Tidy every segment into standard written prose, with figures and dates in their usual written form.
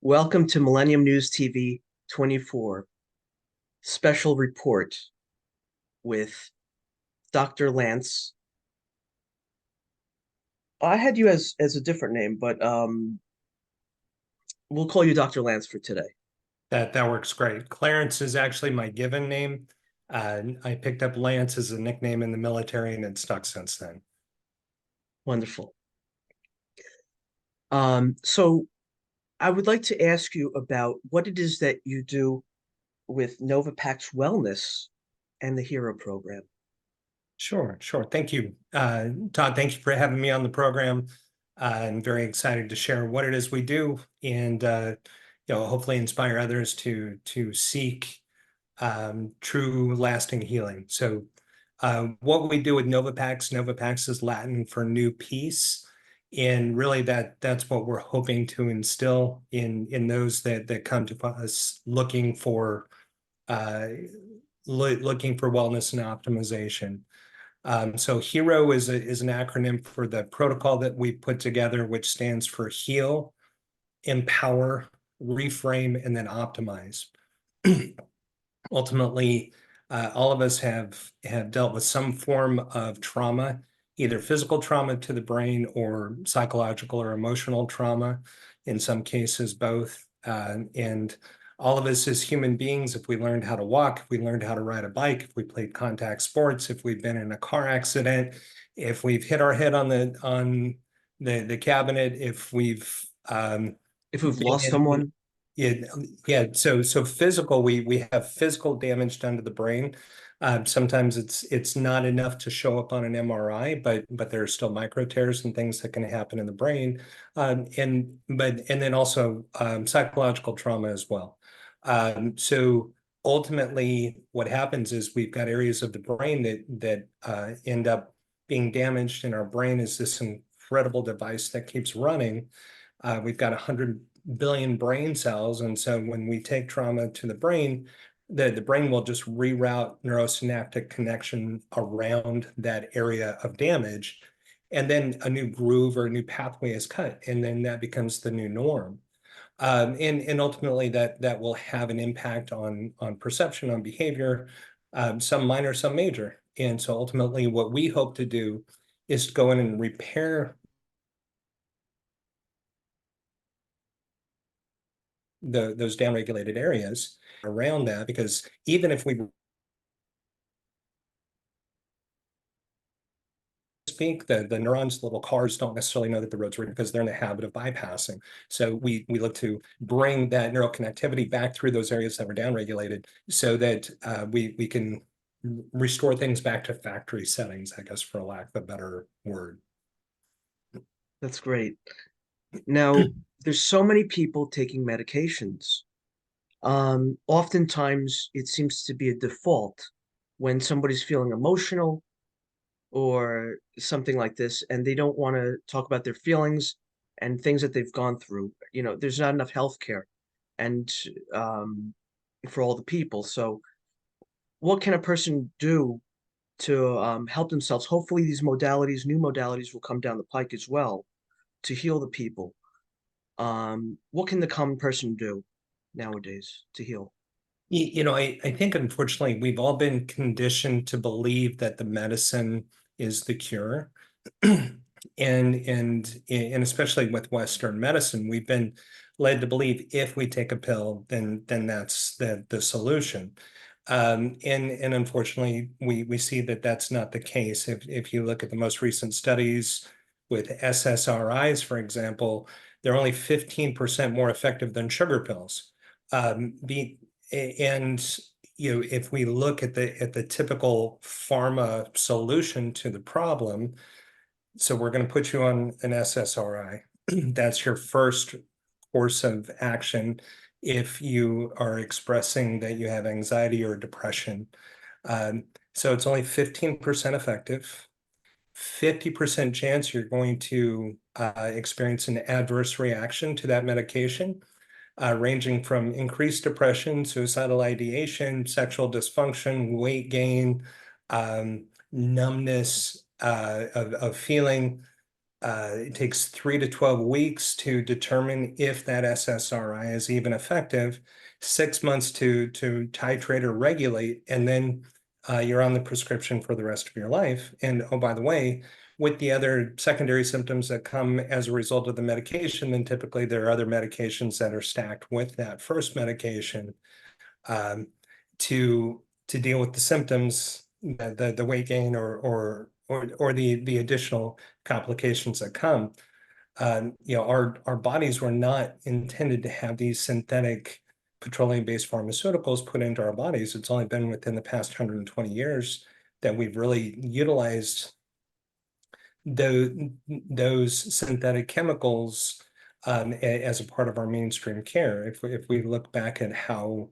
Welcome to Millennium News TV 24 special report with Dr. Lance. I had you as a different name, but we'll call you Dr. Lance for today. That works great. Clarence is actually my given name. I picked up Lance as a nickname in the military, and it's stuck since then. Wonderful. So I would like to ask you about what it is that you do with Novapac's Wellness and the Hero program. Sure. Thank you, Todd. Thank you for having me on the program. I'm very excited to share what it is we do, and hopefully inspire others to seek true, lasting healing. So, what we do with Novapax is Latin for new peace. And really that's what we're hoping to instill in those that come to us uh, looking for wellness and optimization. So HERO is an acronym for the protocol that we put together, which stands for heal, empower, reframe, and then optimize. Ultimately, all of us have dealt with some form of trauma, either physical trauma to the brain or psychological or emotional trauma, in some cases both. And all of us as human beings, if we learned how to walk, if we learned how to ride a bike, if we played contact sports, if we've been in a car accident, if we've hit our head on the cabinet, if we've If we've been lost in, someone, yeah. So physical, we have physical damage done to the brain. Sometimes it's not enough to show up on an MRI, but there are still micro tears and things that can happen in the brain, and then also psychological trauma as well. So ultimately, what happens is we've got areas of the brain that end up being damaged, and our brain is this incredible device that keeps running. We've got 100 billion brain cells. And so when we take trauma to the brain will just reroute neurosynaptic connection around that area of damage. And then a new groove or a new pathway is cut. And then that becomes the new norm. And ultimately that will have an impact on perception, on behavior, some minor, some major. And so ultimately what we hope to do is to go in and repair those downregulated areas around that, because even if we speak, the neurons, the little cars don't necessarily know that the road's working because they're in the habit of bypassing. So we look to bring that neural connectivity back through those areas that were downregulated so that we can restore things back to factory settings, I guess, for lack of a better word. that's great. Now, there's so many people taking medications. Oftentimes it seems to be a default when somebody's feeling emotional or something like this, and they don't want to talk about their feelings and things that they've gone through. There's not enough health care and um, for all the people. So, what can a person do to help themselves? Hopefully, these modalities, new modalities, will come down the pike as well to heal the people. What can the common person do nowadays to heal? I think unfortunately we've all been conditioned to believe that the medicine is the cure. And especially with Western medicine, we've been led to believe if we take a pill, then that's the solution. And unfortunately, we see that that's not the case. If you look at the most recent studies with SSRIs, for example, they're only 15% more effective than sugar pills. And if we look at the typical pharma solution to the problem, so we're going to put you on an SSRI. That's your first course of action if you are expressing that you have anxiety or depression. So it's only 15% effective. 50% chance you're going to experience an adverse reaction to that medication, ranging from increased depression, suicidal ideation, sexual dysfunction, weight gain, numbness of feeling. it takes 3 to 12 weeks to determine if that SSRI is even effective, 6 months to titrate or regulate, and then you're on the prescription for the rest of your life. And oh, by the way, with the other secondary symptoms that come as a result of the medication, then typically there are other medications that are stacked with that first medication um, to deal with the symptoms, the weight gain or the additional complications that come. Our bodies were not intended to have these synthetic petroleum-based pharmaceuticals put into our bodies. It's only been within the past 120 years that we've really utilized those synthetic chemicals as a part of our mainstream care. If we look back at how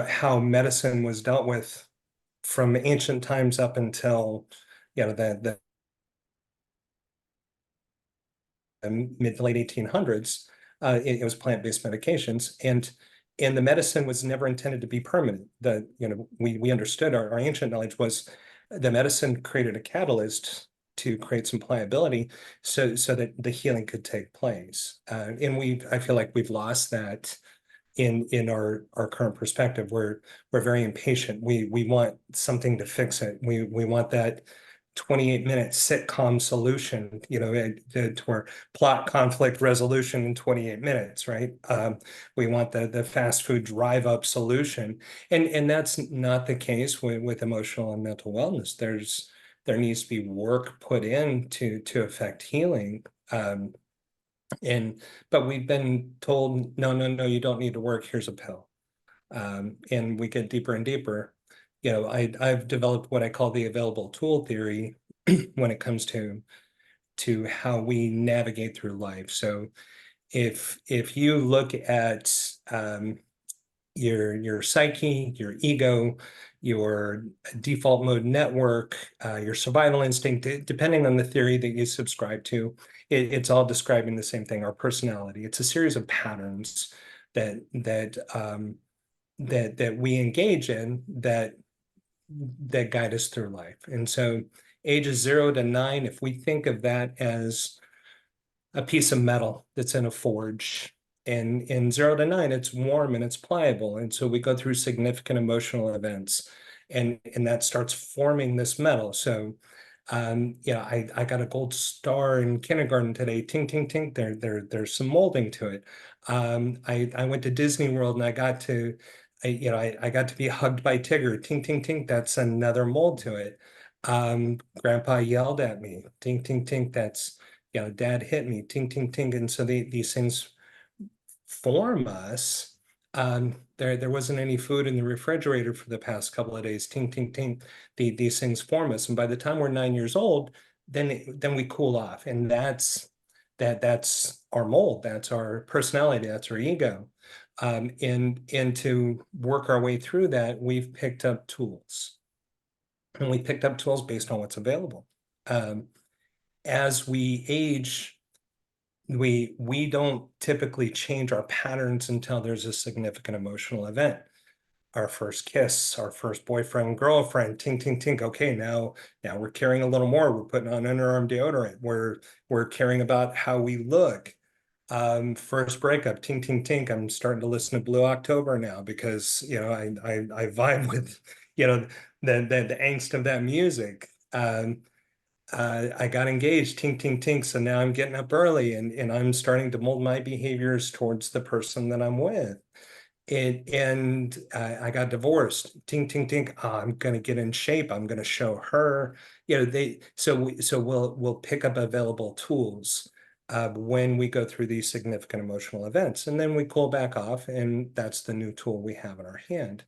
how medicine was dealt with from ancient times up until the mid to late 1800s, it was plant-based medications, and the medicine was never intended to be permanent. We understood our ancient knowledge was the medicine created a catalyst to create some pliability so that the healing could take place. And I feel like we've lost that in our current perspective. We're very impatient. We want something to fix it. We want that 28-minute sitcom solution, to where plot conflict resolution in 28 minutes, right? We want the fast food drive up solution. And that's not the case with emotional and mental wellness. There needs to be work put in to affect healing. But we've been told, no, you don't need to work. Here's a pill. And we get deeper and deeper. I've developed what I call the available tool theory when it comes to how we navigate through life. So if you look at your psyche, your ego, your default mode network, your survival instinct, depending on the theory that you subscribe to, it's all describing the same thing, our personality. It's a series of patterns that we engage in that guide us through life. And so ages 0 to 9, if we think of that as a piece of metal that's in a forge, and in 0 to 9, it's warm and it's pliable. And so we go through significant emotional events and that starts forming this metal. So I got a gold star in kindergarten today. Tink, tink, tink. There's some molding to it. I went to Disney World and I got to be hugged by Tigger. Tink, tink, tink. That's another mold to it. Grandpa yelled at me. Tink, tink, tink. That's Dad hit me. Tink, tink, tink. And so these things form us. There wasn't any food in the refrigerator for the past couple of days. Tink, tink, tink. These things form us, and by the time we're 9 years old, then we cool off, and that's our mold. That's our personality. That's our ego. And to work our way through that, we've picked up tools, and we picked up tools based on what's available. As we age, we don't typically change our patterns until there's a significant emotional event. Our first kiss, our first boyfriend, girlfriend, tink, tink, tink. Okay, now we're caring a little more. We're putting on underarm deodorant. We're caring about how we look. First breakup, tink, tink, tink. I'm starting to listen to Blue October now because I vibe with the angst of that music. I got engaged, tink, tink, tink. So now I'm getting up early and I'm starting to mold my behaviors towards the person that I'm with. And I got divorced, tink, tink, tink. Oh, I'm going to get in shape. I'm going to show her, so we'll pick up available tools when we go through these significant emotional events, and then we cool back off, and that's the new tool we have in our hand.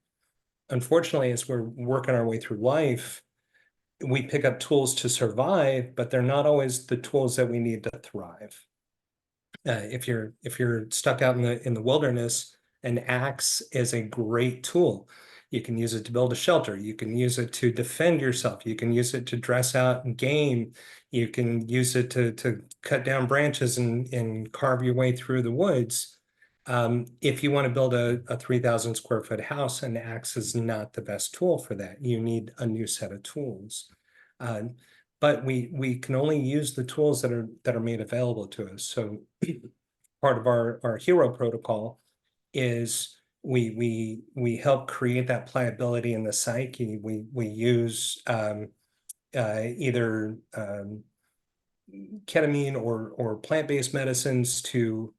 Unfortunately, as we're working our way through life, we pick up tools to survive, but they're not always the tools that we need to thrive. If you're stuck out in the wilderness, an axe is a great tool. You can use it to build a shelter. You can use it to defend yourself. You can use it to dress out game. You can use it to cut down branches and carve your way through the woods. If you want to build a 3,000 square foot house, an axe is not the best tool for that. You need a new set of tools. but we can only use the tools that are made available to us. So part of our hero protocol is we help create that pliability in the psyche. We use either ketamine or plant-based medicines to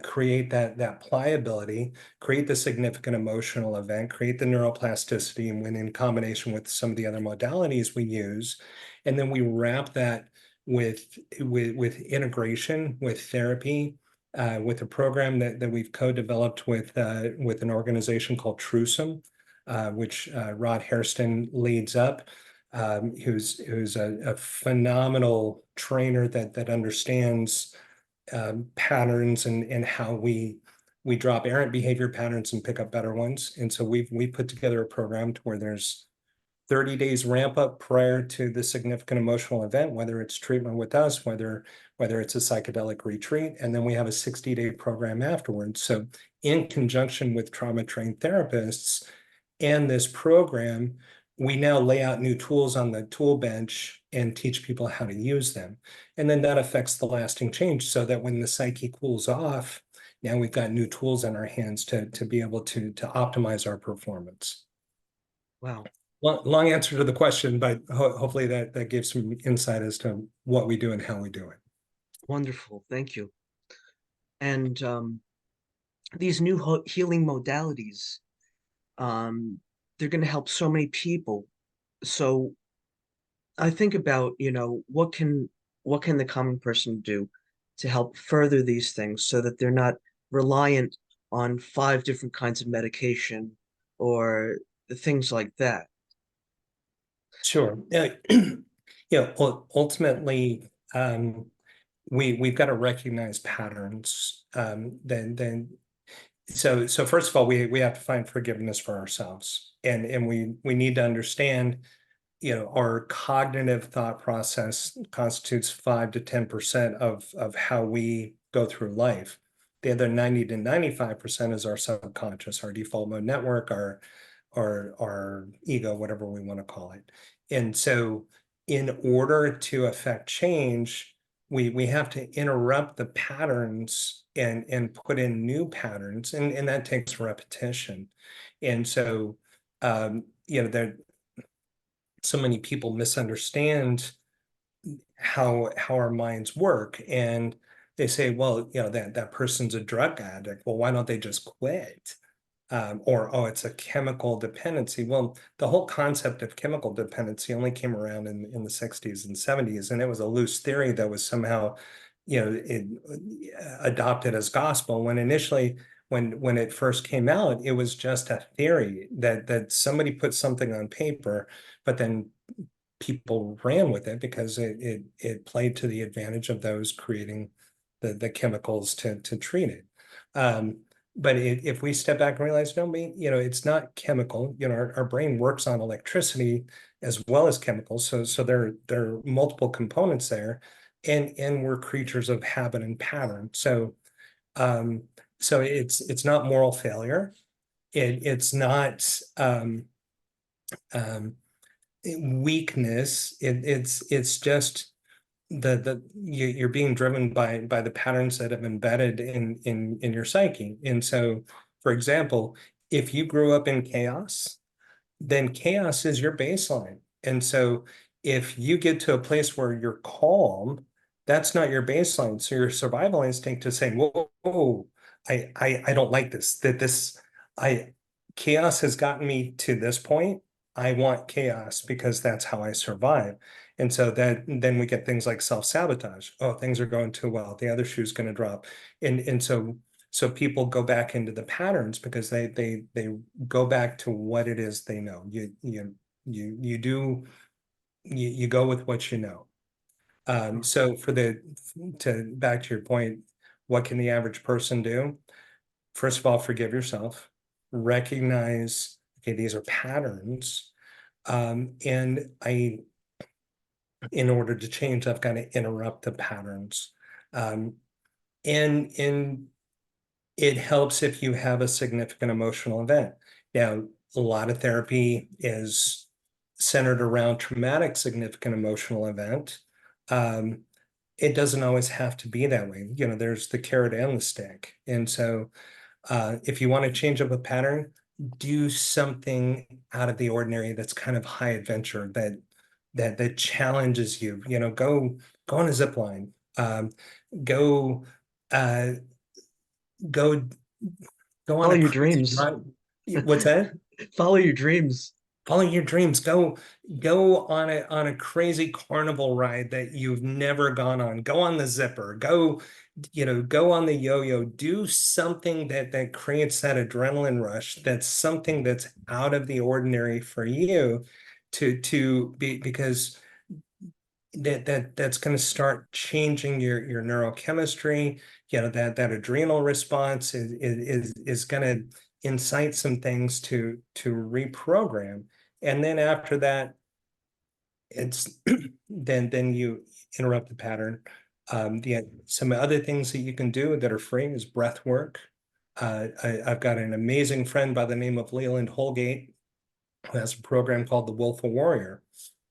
create that pliability, create the significant emotional event, create the neuroplasticity, and when in combination with some of the other modalities we use, and then we wrap that with integration, with therapy, with a program that we've co-developed with an organization called Trusum, which Rod Hairston leads up, who's a phenomenal trainer that understands patterns and how we drop errant behavior patterns and pick up better ones. And so we put together a program to where there's 30 days ramp up prior to the significant emotional event, whether it's treatment with us, whether it's a psychedelic retreat, and then we have a 60-day program afterwards. So in conjunction with trauma trained therapists and this program, we now lay out new tools on the tool bench and teach people how to use them. And then that affects the lasting change so that when the psyche cools off, now we've got new tools in our hands to be able to optimize our performance. Wow. Long answer to the question, but hopefully that gives some insight as to what we do and how we do it. Wonderful. Thank you. And these new healing modalities, they're going to help so many people. So I think about, what can the common person do to help further these things so that they're not reliant on 5 different kinds of medication or things like that. Sure. Ultimately, we've got to recognize patterns. So first of all, we have to find forgiveness for ourselves, and we need to understand, our cognitive thought process constitutes 5 to 10% of how we go through life. The other 90 to 95% is our subconscious, our default mode network, our ego, whatever we want to call it. And so in order to affect change, we have to interrupt the patterns and put in new patterns, and that takes repetition. And so there so many people misunderstand how our minds work, and they say, well, that person's a drug addict. Well, why don't they just quit? Or, oh, it's a chemical dependency. Well, the whole concept of chemical dependency only came around in the 60s and 70s, and it was a loose theory that was somehow, adopted as gospel, when initially, when it first came out, it was just a theory that somebody put something on paper, but then people ran with it because it played to the advantage of those creating the chemicals to treat it. But if we step back and realize, no, it's not chemical. Our brain works on electricity as well as chemicals. So there are multiple components there, and we're creatures of habit and pattern. So it's not moral failure. It's not weakness. It's just you're being driven by the patterns that have embedded in your psyche. And so, for example, if you grew up in chaos, then chaos is your baseline. And so if you get to a place where you're calm, that's not your baseline. So your survival instinct is saying, whoa, I don't like this, I chaos has gotten me to this point. I want chaos because that's how I survive. And so then we get things like self-sabotage. Oh, things are going too well. The other shoe's going to drop. And so people go back into the patterns because they go back to what it is they know. You go with what you know. So back to your point, what can the average person do? First of all, forgive yourself, recognize, okay, these are patterns. And in order to change, I've got to interrupt the patterns. And it helps if you have a significant emotional event. Now, a lot of therapy is centered around traumatic significant emotional event, um, it doesn't always have to be that way. There's the carrot and the stick. And so if you want to change up a pattern, do something out of the ordinary that's kind of high adventure, that challenges you. Go on a zip line. Go uh go go on Follow a your crazy dreams. run. What's that? Follow your dreams. Follow your dreams. Go on a crazy carnival ride that you've never gone on. Go on the zipper. Go on the yo-yo. Do something that creates that adrenaline rush. That's something that's out of the ordinary for you to be, because that's going to start changing your neurochemistry. That adrenal response is going to incite some things to reprogram. And then after that, it's then you interrupt the pattern. Some other things that you can do that are free is breath work. I've got an amazing friend by the name of Leland Holgate who has a program called the Willful Warrior.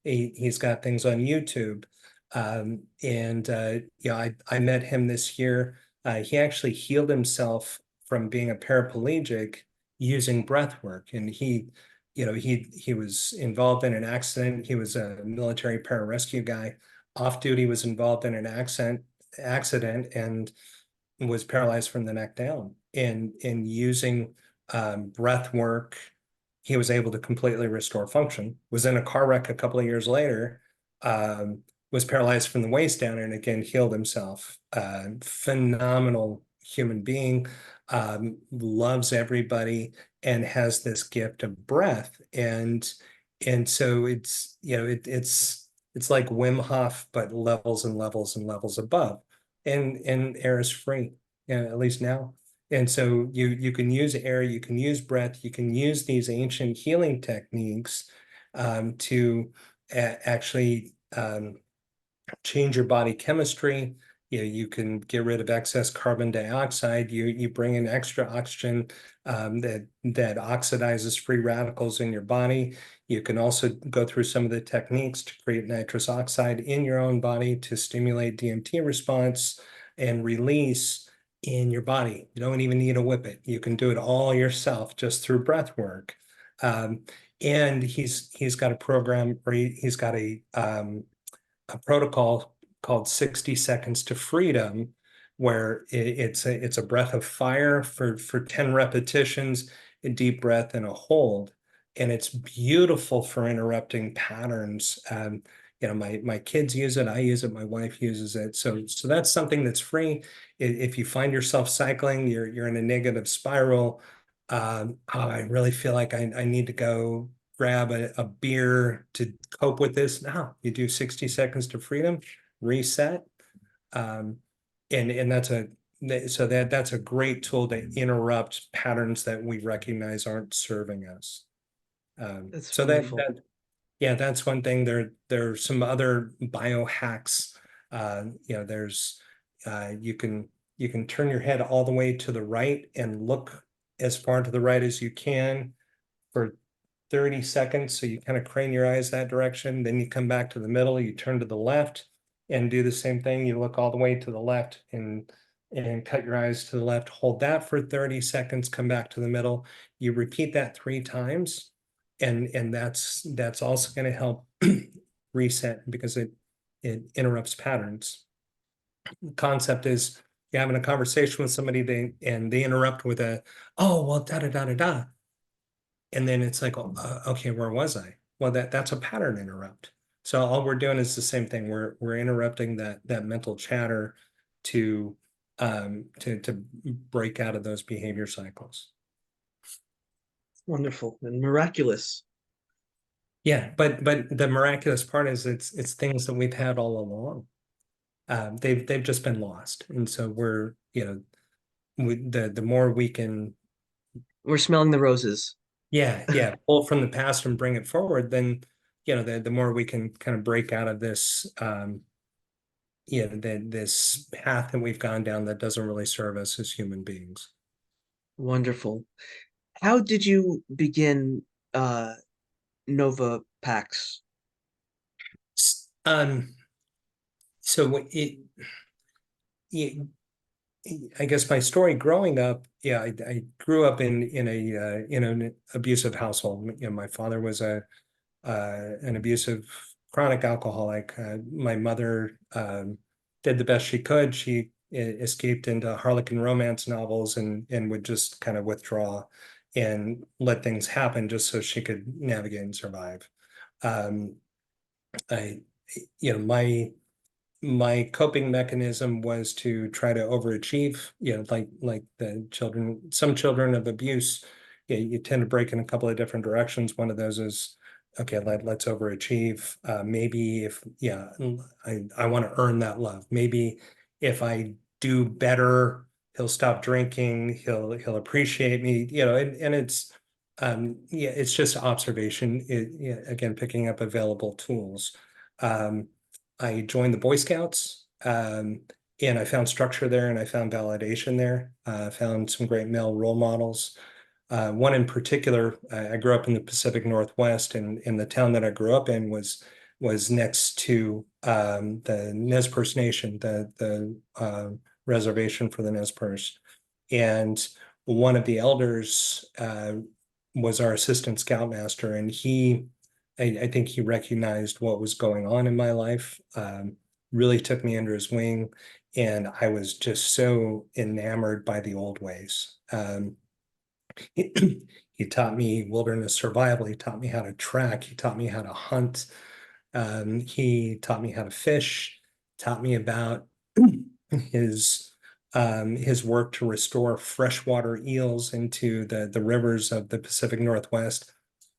He's got things on YouTube. And I met him this year. He actually healed himself from being a paraplegic using breath work. And he was involved in an accident. He was a military pararescue guy. Off duty, was involved in an accident and was paralyzed from the neck down. And in using breath work, he was able to completely restore function. Was in a car wreck a couple of years later, was paralyzed from the waist down, and again healed himself. Phenomenal human being, loves everybody, and has this gift of breath. And so it's like Wim Hof, but levels and levels and levels above. And air is free, at least now. And so you can use air, you can use breath, you can use these ancient healing techniques to actually change your body chemistry. You can get rid of excess carbon dioxide. You bring in extra oxygen that oxidizes free radicals in your body. You can also go through some of the techniques to create nitrous oxide in your own body to stimulate DMT response and release in your body. You don't even need to whip it. You can do it all yourself just through breath work. And he's got a program, or he's got a protocol called 60 Seconds to Freedom, where it's a breath of fire for 10 repetitions, a deep breath and a hold. And it's beautiful for interrupting patterns. My kids use it, I use it, my wife uses it. So that's something that's free. If you find yourself cycling, you're in a negative spiral. I really feel like I need to go grab a beer to cope with this. No, you do 60 seconds to freedom, reset. Um, and that's a great tool to interrupt patterns that we recognize aren't serving us. That's So wonderful. yeah, that's one thing. There are some other biohacks. There's you can turn your head all the way to the right and look as far to the right as you can for 30 seconds. So you kind of crane your eyes that direction. Then you come back to the middle, you turn to the left and do the same thing. You look all the way to the left and cut your eyes to the left. Hold that for 30 seconds, come back to the middle. You repeat that 3 times. And that's also going to help reset because it interrupts patterns. The concept is you're having a conversation with somebody, they interrupt with oh, well, da da da da da. And then it's like, okay, where was I? Well, that's a pattern interrupt. So all we're doing is the same thing. We're interrupting that mental chatter to to break out of those behavior cycles. Wonderful and miraculous. Yeah, but the miraculous part is it's things that we've had all along. They've just been lost, and so the more we can, We're smelling the roses. yeah, pull from the past and bring it forward, then the more we can kind of break out of this this path that we've gone down that doesn't really serve us as human beings. Wonderful. How did you begin Nova packs? Um, so it, I guess my story growing up, yeah, I grew up in an abusive household. You know, my father was an abusive chronic alcoholic. My mother did the best she could. She escaped into Harlequin romance novels and would just kind of withdraw and let things happen just so she could navigate and survive. Um, I, you know, my coping mechanism was to try to overachieve, you know, like the children, some children of abuse, you tend to break in a couple of different directions. One of those is, okay, let's overachieve. Maybe if, yeah, I want to earn that love. Maybe if I do better, he'll stop drinking, he'll appreciate me, you know, and it's yeah, it's just observation. Yeah, again, picking up available tools. Um, I joined the Boy Scouts, and I found structure there and I found validation there. Found some great male role models. One in particular, I grew up in the Pacific Northwest, and the town that I grew up in was next to the Nez Perce Nation, the reservation for the Nez Perce. And one of the elders was our assistant scoutmaster, and I think he recognized what was going on in my life, really took me under his wing, and I was just so enamored by the old ways. He taught me wilderness survival. He taught me how to track. He taught me how to hunt. He taught me how to fish. Taught me about his his work to restore freshwater eels into the rivers of the Pacific Northwest.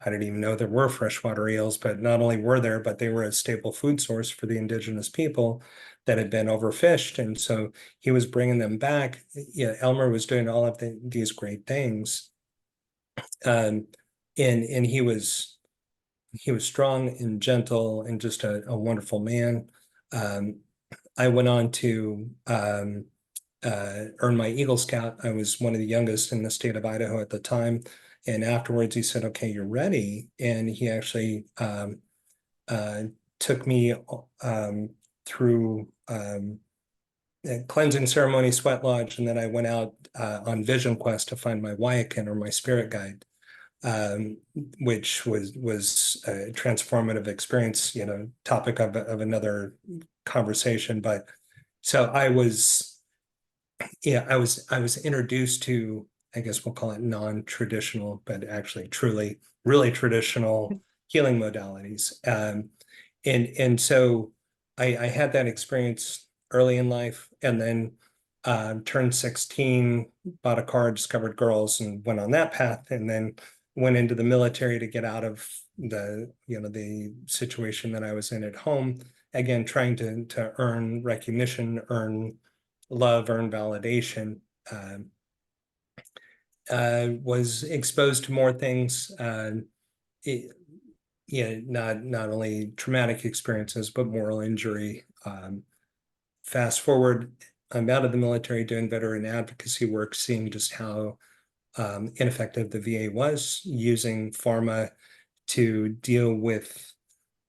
I didn't even know there were freshwater eels, but not only were there, but they were a staple food source for the indigenous people that had been overfished. And so he was bringing them back. Yeah, Elmer was doing all of these great things. Um, and he was strong and gentle and just a wonderful man. Um, I went on to earn my Eagle Scout. I was one of the youngest in the state of Idaho at the time. And afterwards, he said, "Okay, you're ready." And he actually uh, took me through a cleansing ceremony, sweat lodge, and then I went out on vision quest to find my Wyakin or my spirit guide, um, which was a transformative experience. You know, topic of another conversation. But so I was, yeah, I was introduced to, I guess we'll call it non-traditional, but actually truly, really traditional healing modalities. And so I had that experience early in life, and then turned 16, bought a car, discovered girls, and went on that path, and then went into the military to get out of the, you know, the situation that I was in at home. Again, trying to earn recognition, earn love, earn validation. Was exposed to more things. It, yeah, not only traumatic experiences, but moral injury. Fast forward, I'm out of the military doing veteran advocacy work, seeing just how ineffective the VA was using pharma to deal with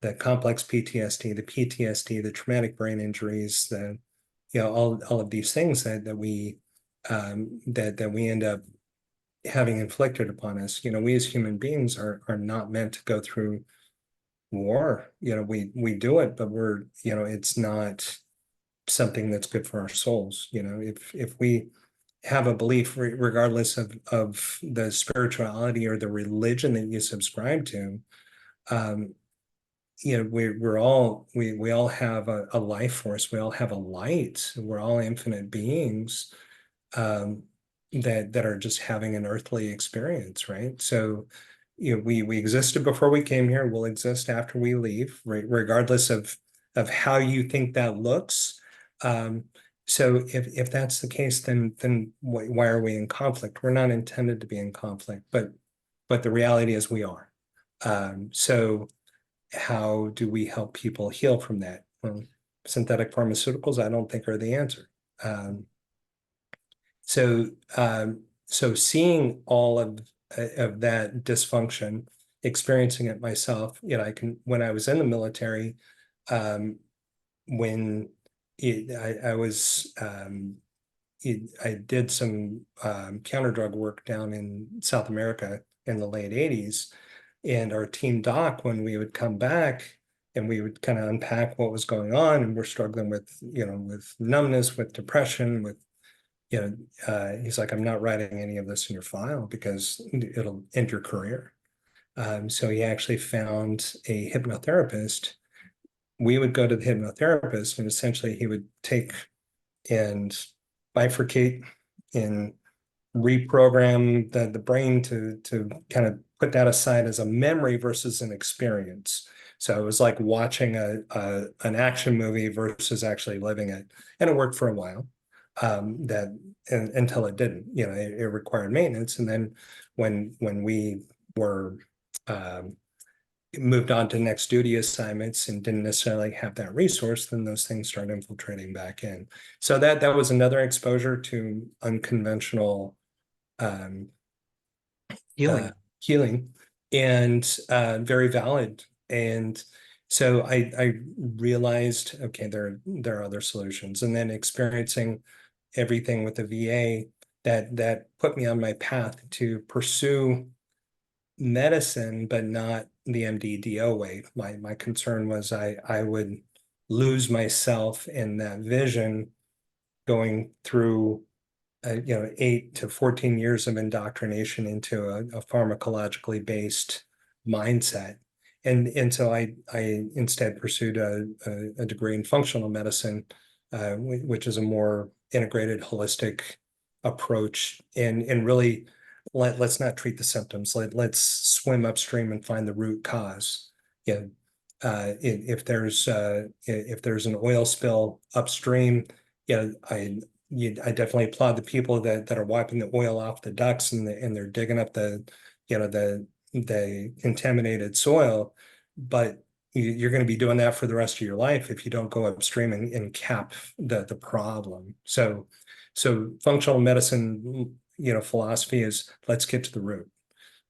the complex PTSD, the traumatic brain injuries, the, you know, all of these things that we that we end up having inflicted upon us. You know, we as human beings are not meant to go through war. You know, we do it, but we're, you know, it's not something that's good for our souls. You know, if we have a belief, regardless of the spirituality or the religion that you subscribe to, um, you know, we all have a life force. We all have a light. We're all infinite beings, um, that are just having an earthly experience, right? So, you know, we existed before we came here. We'll exist after we leave, right? Regardless of how you think that looks. Um, so if that's the case, then why are we in conflict? We're not intended to be in conflict, but the reality is we are. So how do we help people heal from that? Well, synthetic pharmaceuticals, I don't think are the answer. Um, so so seeing all of that dysfunction, experiencing it myself. When I was in the military, um, when I was, I did some counter drug work down in South America in the late 80s. And our team doc, when we would come back and we would kind of unpack what was going on, and we're struggling with, with numbness, with depression, with, he's like, I'm not writing any of this in your file because it'll end your career. So he actually found a hypnotherapist. We would go to the hypnotherapist, and essentially he would take and bifurcate and reprogram the brain to kind of put that aside as a memory versus an experience. So it was like watching an action movie versus actually living it, and it worked for a while. Until it didn't, it required maintenance, and then when we were moved on to next duty assignments and didn't necessarily have that resource, then those things started infiltrating back in. So that was another exposure to unconventional um, Healing. healing, and very valid. And so I realized, okay, there are other solutions. And then experiencing everything with the VA, that put me on my path to pursue medicine, but not the MD-DO way. My concern was I would lose myself in that vision going through 8 to 14 years of indoctrination into a pharmacologically based mindset. And so I instead pursued a degree in functional medicine, which is a more integrated, holistic approach, and really let's not treat the symptoms. Let's swim upstream and find the root cause. Yeah. If there's an oil spill upstream, I definitely applaud the people that are wiping the oil off the ducts, and they're digging up the contaminated soil. But you're going to be doing that for the rest of your life if you don't go upstream and cap the problem. So functional medicine, philosophy is, let's get to the root.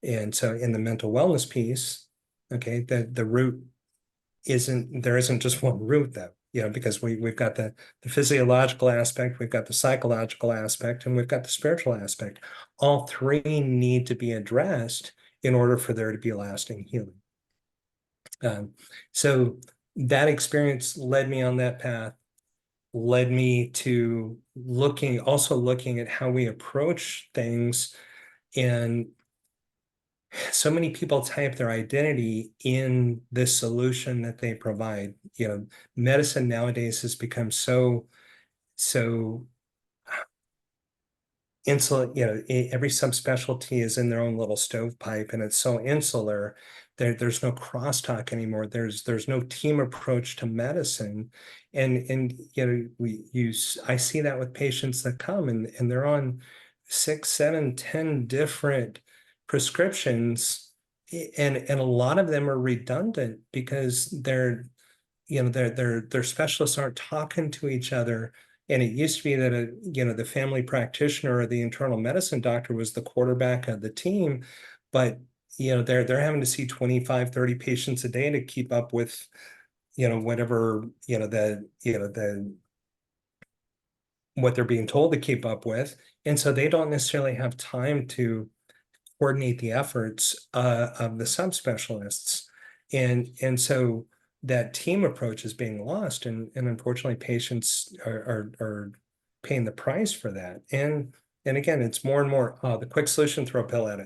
And so in the mental wellness piece, okay, the root there isn't just one root, though, because we've got the physiological aspect, we've got the psychological aspect, and we've got the spiritual aspect. All three need to be addressed in order for there to be lasting healing. So that experience led me on that path, led me to looking at how we approach things. And so many people type their identity in this solution that they provide. Medicine nowadays has become so insular. Every subspecialty is in their own little stovepipe, and it's so insular. There's no crosstalk anymore. There's no team approach to medicine, and I see that with patients that come, and they're on 6, 7, 10 different prescriptions, and a lot of them are redundant because their specialists aren't talking to each other. And it used to be that the family practitioner or the internal medicine doctor was the quarterback of the team, but they're having to see 25, 30 patients a day to keep up with whatever the what they're being told to keep up with. And so they don't necessarily have time to coordinate the efforts of the subspecialists. And so that team approach is being lost, and unfortunately patients are paying the price for that. And again, it's more and more the quick solution, throw a pill at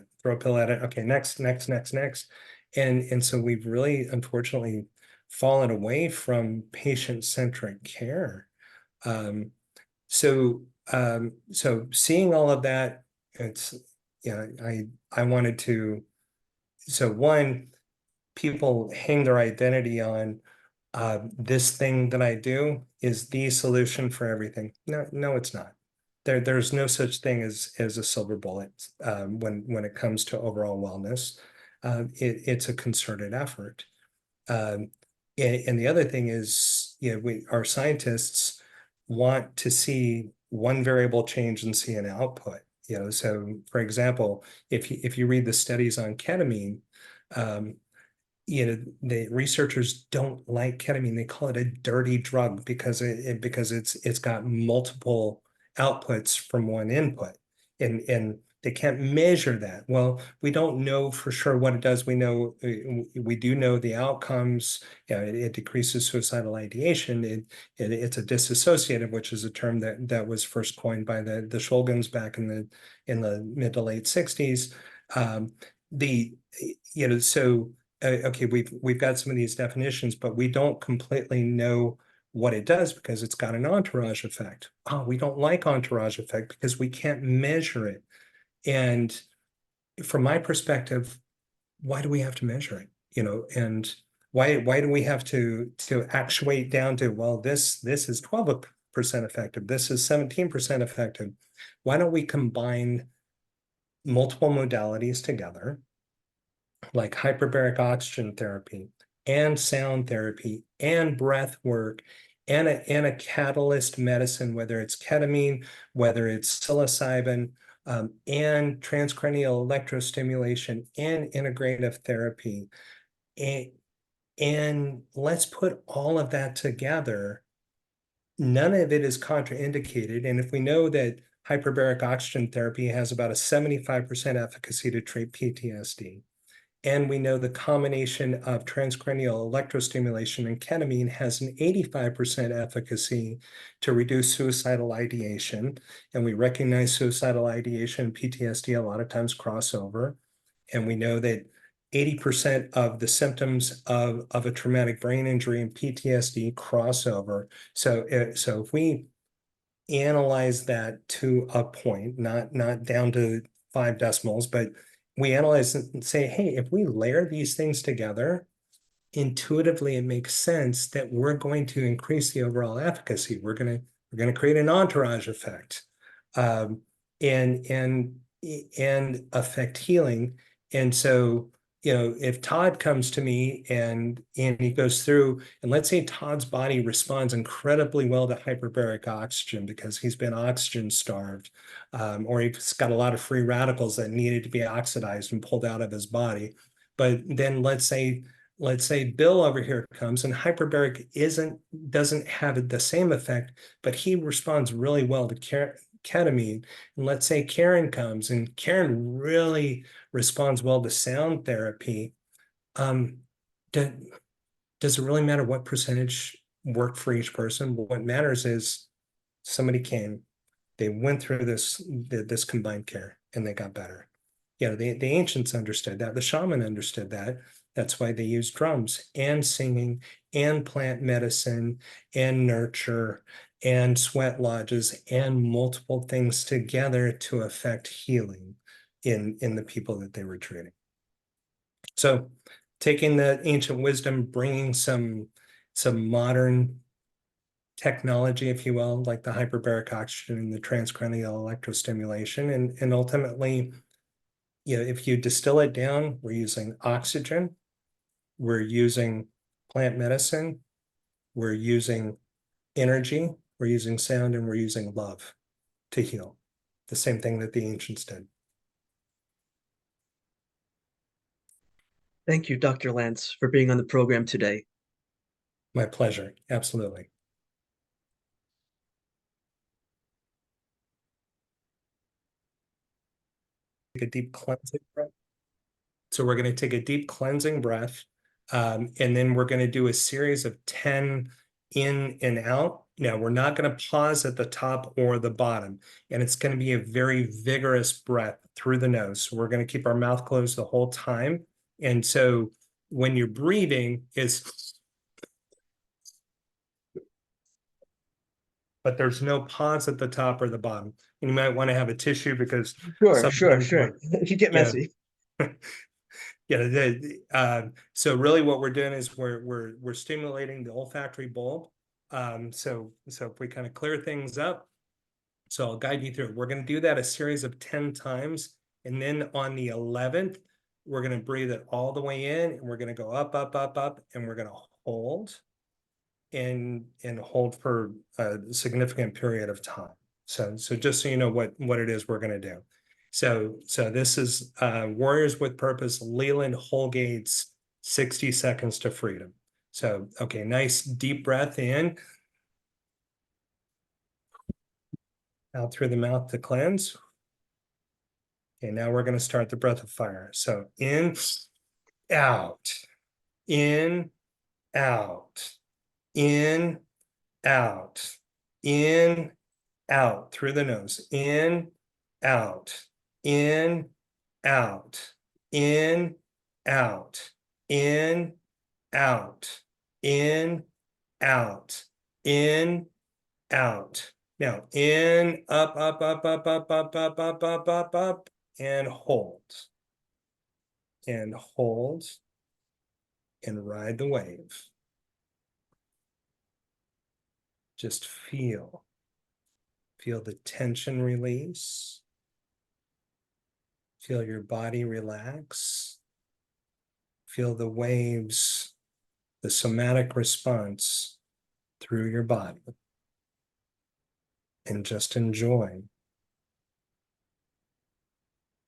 it, okay, next. And so we've really unfortunately fallen away from patient-centric care. So seeing all of that, it's I wanted to, so one, people hang their identity on this thing that I do is the solution for everything. No, it's not. There's no such thing as a silver bullet when it comes to overall wellness. It's a concerted effort. And the other thing is, our scientists want to see one variable change and see an output. So for example, if you read the studies on ketamine, Um, the researchers don't like ketamine. They call it a dirty drug because because it's got multiple outputs from one input, and they can't measure that. Well, we don't know for sure what it does. We do know the outcomes. It decreases suicidal ideation. It's a dissociative, which is a term that was first coined by the Shulgins back in the mid to late 60s. The so okay, we've got some of these definitions, but we don't completely know what it does because it's got an entourage effect. Oh, we don't like entourage effect because we can't measure it. And from my perspective, why do we have to measure it? And why do we have to actuate down to, well, this is 12% effective, this is 17% effective? Why don't we combine multiple modalities together, like hyperbaric oxygen therapy and sound therapy and breath work and a catalyst medicine, whether it's ketamine, whether it's psilocybin, and transcranial electrostimulation and integrative therapy. And let's put all of that together. None of it is contraindicated. And if we know that hyperbaric oxygen therapy has about a 75% efficacy to treat PTSD, and we know the combination of transcranial electrostimulation and ketamine has an 85% efficacy to reduce suicidal ideation. And we recognize suicidal ideation and PTSD a lot of times cross over. And we know that 80% of the symptoms of a traumatic brain injury and PTSD cross over. So if we analyze that to a point, not down to 5 decimals, but we analyze it and say, hey, if we layer these things together, intuitively it makes sense that we're going to increase the overall efficacy. We're going to create an entourage effect, um, and affect healing. And so, if Todd comes to me and he goes through, and let's say Todd's body responds incredibly well to hyperbaric oxygen because he's been oxygen starved, or he's got a lot of free radicals that needed to be oxidized and pulled out of his body. But then let's say Bill over here comes and hyperbaric doesn't have the same effect, but he responds really well to ketamine. And let's say Karen comes and Karen really responds well to sound therapy. Um, do, does it really matter what percentage worked for each person? What matters is somebody came, they went through this combined care and they got better. The ancients understood that. The shaman understood that. That's why they used drums and singing and plant medicine and nurture and sweat lodges and multiple things together to affect healing in the people that they were treating. So taking the ancient wisdom, bringing some modern technology, if you will, like the hyperbaric oxygen and the transcranial electrostimulation, and ultimately, if you distill it down, we're using oxygen, we're using plant medicine, we're using energy, we're using sound, and we're using love to heal. The same thing that the ancients did. Thank you, Dr. Lance, for being on the program today. My pleasure. Absolutely. Take a deep cleansing breath. So we're going to take a deep cleansing breath, and then we're going to do a series of 10 in and out. Now, we're not going to pause at the top or the bottom, and it's going to be a very vigorous breath through the nose. So we're going to keep our mouth closed the whole time. And so when you're breathing, but there's no pause at the top or the bottom. And you might want to have a tissue because Sure, sure, sometimes sure. You get yeah, messy. so really what we're doing is we're stimulating the olfactory bulb. So if we kind of clear things up, so I'll guide you through it. We're going to do that a series of 10 times. And then on the 11th, we're going to breathe it all the way in and we're going to go up, up, up, up, and we're going to hold and hold for a significant period of time. So just so you know what it is we're going to do. So this is Warriors with Purpose, Leland Holgate's 60 Seconds to Freedom. So, okay, nice deep breath in. Out through the mouth to cleanse. Okay, now we're going to start the breath of fire. So in, out, in, out, in, out, in, out through the nose, in, out, in, out, in, out, in, out, in, out, in, out. Now in, up, up, up, up, up, up, up, up, up, up, up, and hold. And hold and ride the wave. Just feel the tension release. Feel your body relax. Feel the waves, the somatic response through your body. And just enjoy